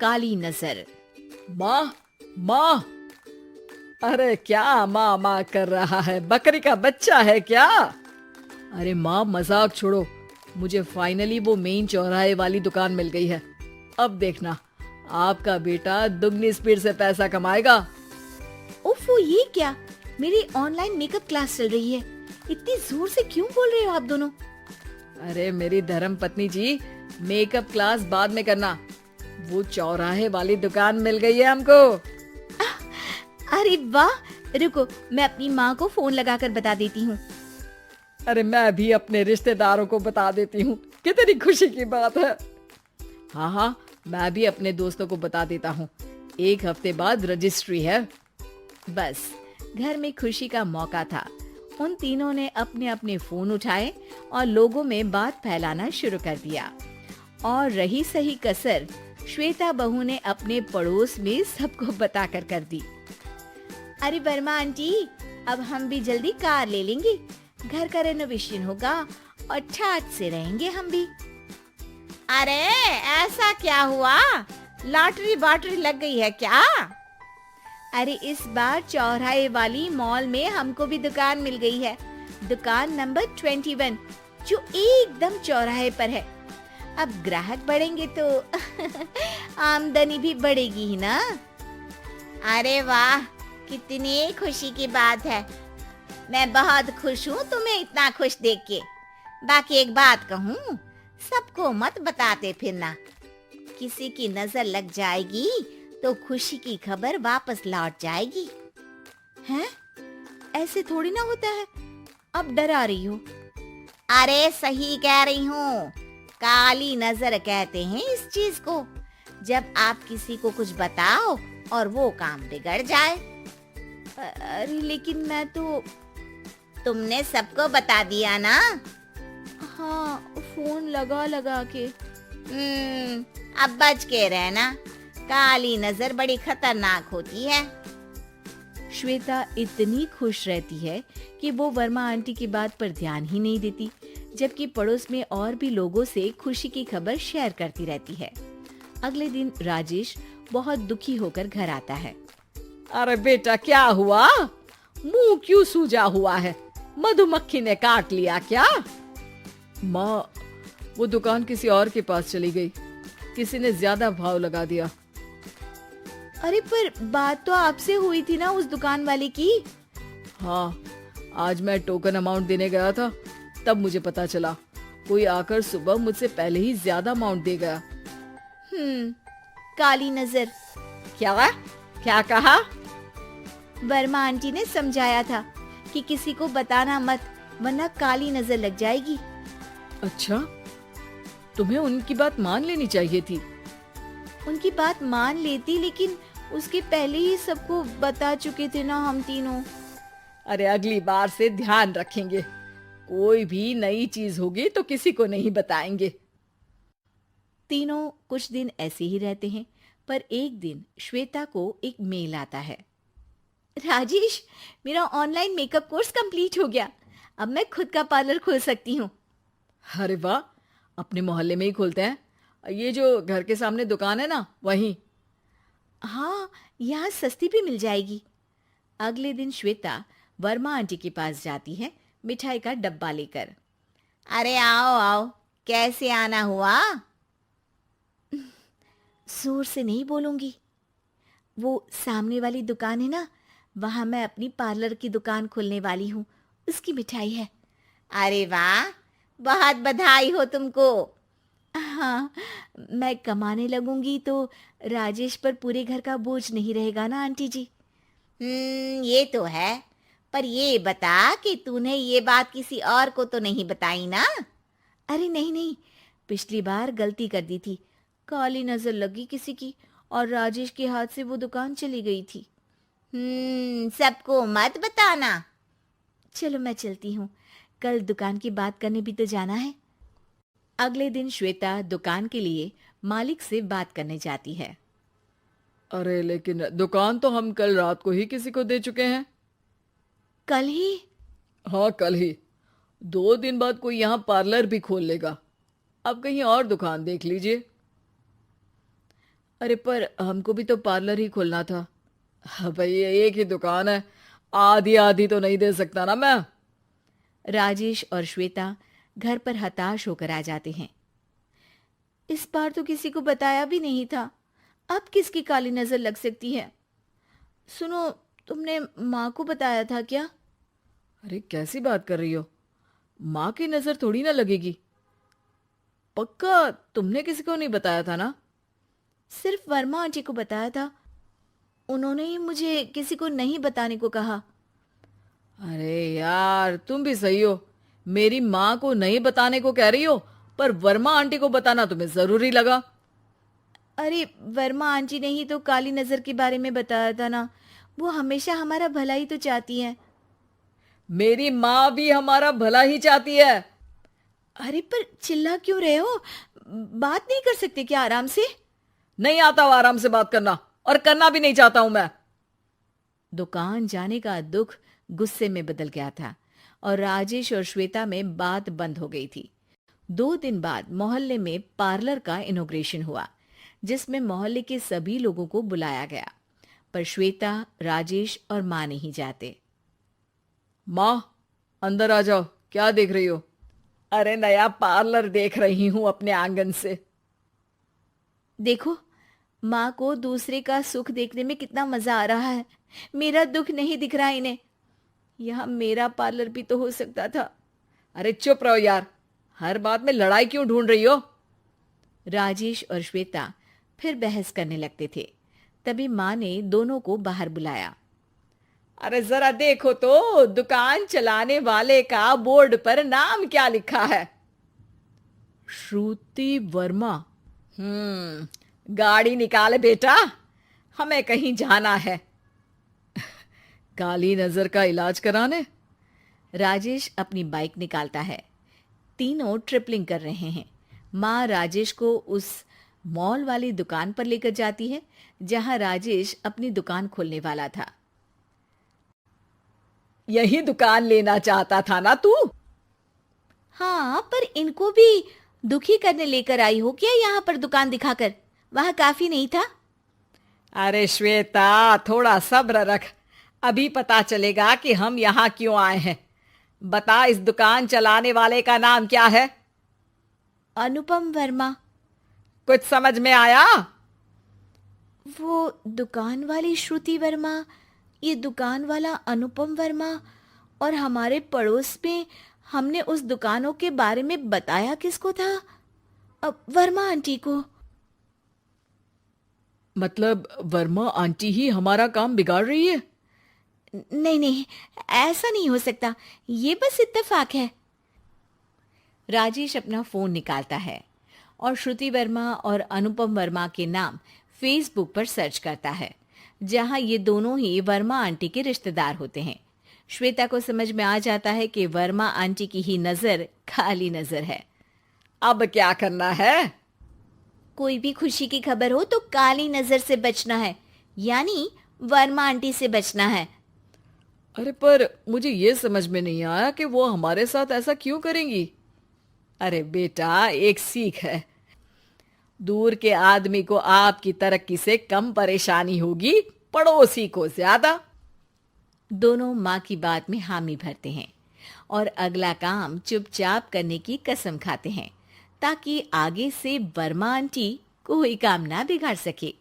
काली नजर। माँ, माँ, अरे क्या माँ माँ कर रहा है? बकरी का बच्चा है क्या? अरे माँ, मजाक छोड़ो। मुझे फाइनली वो मेन चौराहे वाली दुकान मिल गई है। अब देखना, आपका बेटा दुगनी स्पीड से पैसा कमाएगा। ओफो, ये क्या? मेरी ऑनलाइन मेकअप क्लास चल रही है। इतनी जोर से क्यों बोल रहे हो आप दोनों? अरे मेरी धर्म पत्नी जी, मेकअप क्लास बाद में करना। वो चौराहे वाली दुकान मिल गई है हमको। अरे वाह, रुको, मैं अपनी माँ को फोन लगाकर बता देती हूँ। अरे मैं भी अपने रिश्तेदारों को बता देती हूँ। कितनी खुशी की बात है। हाँ हाँ, मैं भी अपने दोस्तों को बता देता हूँ। 1 हफ्ते बाद रजिस्ट्री है। बस, घर में खुशी का मौका था। उन तीनों ने अपने अपने फोन उठाए और लोगों में बात फैलाना शुरू कर दिया। और रही सही कसर श्वेता बहू ने अपने पड़ोस में सबको बताकर कर दी। अरे वर्मा आंटी, अब हम भी जल्दी कार ले लेंगे। घर का रेनोवेशन होगा और ठाट से रहेंगे हम भी। अरे ऐसा क्या हुआ? लॉटरी बाटरी लग गई है क्या? अरे इस बार चौराहे वाली मॉल में हमको भी दुकान मिल गई है। दुकान नंबर 21, जो एकदम चौराहे पर है। अब ग्राहक बढ़ेंगे तो आमदनी भी बढ़ेगी ही ना। अरे वाह, कितनी खुशी की बात है। मैं बहुत खुश हूँ तुम्हें इतना खुश देख के। बाकी एक बात कहूँ, सबको मत बताते फिरना। किसी की नजर लग जाएगी तो खुशी की खबर वापस लौट जाएगी। हैं? ऐसे थोड़ी ना होता है। अब डरा रही हो। अरे सही कह रही हूँ, काली नजर कहते हैं इस चीज को। जब आप किसी को कुछ बताओ और वो काम बिगड़ जाए। अरे लेकिन मैं तो... तुमने सबको बता दिया ना? हाँ, फोन लगा लगा के। अब बच के रहना, काली नजर बड़ी खतरनाक होती है। श्वेता इतनी खुश रहती है कि वो वर्मा आंटी की बात पर ध्यान ही नहीं देती, जबकि पड़ोस में और भी लोगों से खुशी की खबर शेयर करती रहती है। अगले दिन राजेश बहुत दुखी होकर घर आता है। अरे बेटा, क्या हुआ? मुंह क्यों सूजा हुआ है? मधुमक्खी ने काट लिया क्या? माँ, वो दुकान किसी और के पास चली गई। किसी ने ज्यादा भाव लगा दिया। अरे पर बात तो आपसे हुई थी ना उस दुकान वाले की। हाँ, आज मैं टोकन अमाउंट देने गया था, तब मुझे पता चला। कोई आकर सुबह मुझसे पहले ही ज्यादा अमाउंट दे गया। काली नजर। क्या क्या कहा? वर्मा आंटी ने समझाया था कि किसी को बताना मत, वरना काली नजर लग जाएगी। अच्छा, तुम्हें उनकी बात मान लेनी चाहिए थी। उनकी बात मान लेती, लेकिन उसके पहले ही सबको बता चुके थे ना हम तीनों। अरे अगली बार से ध्यान रखेंगे। कोई भी नई चीज होगी तो किसी को नहीं बताएंगे। तीनों कुछ दिन ऐसे ही रहते हैं, पर एक दिन श्वेता को एक मेल आता है। राजेश, मेरा ऑनलाइन मेकअप कोर्स कंप्लीट हो गया। अब मैं खुद का पार्लर खोल सकती हूँ। अरे वाह, अपने मोहल्ले में ही खोलते हैं। ये जो घर के सामने दुकान है ना, वहीं। हाँ, यहाँ सस्ती भी मिल जाएगी। अगले दिन श्वेता वर्मा आंटी के पास जाती है, मिठाई का डब्बा लेकर। अरे आओ आओ, कैसे आना हुआ? जोर से नहीं बोलूंगी। वो सामने वाली दुकान है ना, वहां मैं अपनी पार्लर की दुकान खोलने वाली हूँ, उसकी मिठाई है। अरे वाह, बहुत बधाई हो तुमको। हाँ, मैं कमाने लगूंगी तो राजेश पर पूरे घर का बोझ नहीं रहेगा ना आंटी जी। ये तो है, पर ये बता कि तूने ये बात किसी और को तो नहीं बताई ना? अरे नहीं नहीं, पिछली बार गलती कर दी थी। काली नजर लगी किसी की और राजेश के हाथ से वो दुकान चली गई थी। सबको मत बताना। चलो मैं चलती हूँ, कल दुकान की बात करने भी तो जाना है। अगले दिन श्वेता दुकान के लिए मालिक से बात करने जाती है। अरे लेकिन दुकान तो हम कल रात को ही किसी को दे चुके हैं। कल ही? हाँ, कल ही। 2 दिन बाद कोई यहाँ पार्लर भी खोल लेगा। अब कहीं और दुकान देख लीजिए। अरे पर हमको भी तो पार्लर ही खोलना था। हाँ भाई, एक ही दुकान है, आधी आधी तो नहीं दे सकता ना मैं। राजेश और श्वेता घर पर हताश होकर आ जाते हैं। इस बार तो किसी को बताया भी नहीं था, अब किसकी काली नजर लग सकती है। सुनो, तुमने माँ को बताया था क्या? अरे कैसी बात कर रही हो, माँ की नजर थोड़ी ना लगेगी। पक्का तुमने किसी को नहीं बताया था ना? सिर्फ वर्मा आंटी को बताया था, उन्होंने ही मुझे किसी को नहीं बताने को कहा। अरे यार, तुम भी सही हो, मेरी माँ को नहीं बताने को कह रही हो, पर वर्मा आंटी को बताना तुम्हें जरूरी लगा। अरे वर्मा आंटी ने ही तो काली नजर के बारे में बताया था ना, वो हमेशा हमारा भला ही तो चाहती है। मेरी माँ भी हमारा भला ही चाहती है। अरे पर चिल्ला क्यों रहे हो, बात नहीं कर सकते क्या आराम से? नहीं आता वो आराम से बात करना, और करना भी नहीं चाहता हूं मैं। दुकान जाने का दुख गुस्से में बदल गया था और राजेश और श्वेता में बात बंद हो गई थी। 2 दिन बाद मोहल्ले में पार्लर का इनॉग्रेशन हुआ, जिसमें मोहल्ले के सभी लोगों को बुलाया गया, पर श्वेता, राजेश और माँ नहीं जाते। माँ, अंदर आ जाओ, क्या देख रही हो? अरे नया पार्लर देख रही हूं अपने आंगन से। देखो, माँ को दूसरे का सुख देखने में कितना मजा आ रहा है, मेरा दुख नहीं दिख रहा इन्हें। यहाँ मेरा पार्लर भी तो हो सकता था। अरे चुप रहो यार, हर बात में लड़ाई क्यों ढूंढ रही हो? राजेश और श्वेता फिर बहस करने लगते थे। तभी माँ ने दोनों को बाहर बुलाया। अरे जरा देखो तो, दुकान चलाने वाले का बोर्ड पर नाम क्या लिखा है? श्रुति वर्मा। गाड़ी निकाले बेटा, हमें कहीं जाना है। काली नजर का इलाज कराने? राजेश अपनी बाइक निकालता है। तीनों ट्रिपलिंग कर रहे हैं। माँ राजेश को उस मॉल वाली दुकान पर लेकर जाती है जहां राजेश अपनी दुकान खोलने वाला था। यही दुकान लेना चाहता था ना तू? हाँ, पर इनको भी दुखी करने लेकर आई हो क्या यहाँ पर दुकान दिखाकर? वहां काफी नहीं था? अरे श्वेता, थोड़ा सब्र रख, अभी पता चलेगा कि हम यहाँ क्यों आए हैं। बता, इस दुकान चलाने वाले का नाम क्या है? अनुपम वर्मा। कुछ समझ में आया? वो दुकान वाली श्रुति वर्मा, ये दुकान वाला अनुपम वर्मा, और हमारे पड़ोस में हमने उस दुकानों के बारे में बताया किसको था? अब वर्मा आंटी को। मतलब वर्मा आंटी ही हमारा काम बिगाड़ रही है? नहीं नहीं, ऐसा नहीं हो सकता, ये बस इत्तेफाक है। राजेश अपना फोन निकालता है और श्रुति वर्मा और अनुपम वर्मा के नाम फेसबुक पर सर्च करता है, जहां ये दोनों ही वर्मा आंटी के रिश्तेदार होते हैं। श्वेता को समझ में आ जाता है कि वर्मा आंटी की ही नजर काली नजर है। अब क्या करना है? कोई भी खुशी की खबर हो तो काली नजर से बचना है, यानी वर्मा आंटी से बचना है। अरे पर मुझे ये समझ में नहीं आया कि वो हमारे साथ ऐसा क्यों करेंगी। अरे बेटा, एक सीख है, दूर के आदमी को आपकी तरक्की से कम परेशानी होगी, पड़ोसी को ज्यादा। दोनों माँ की बात में हामी भरते हैं और अगला काम चुपचाप करने की कसम खाते हैं, ताकि आगे से वर्मा आंटी कोई काम ना बिगाड़ सके।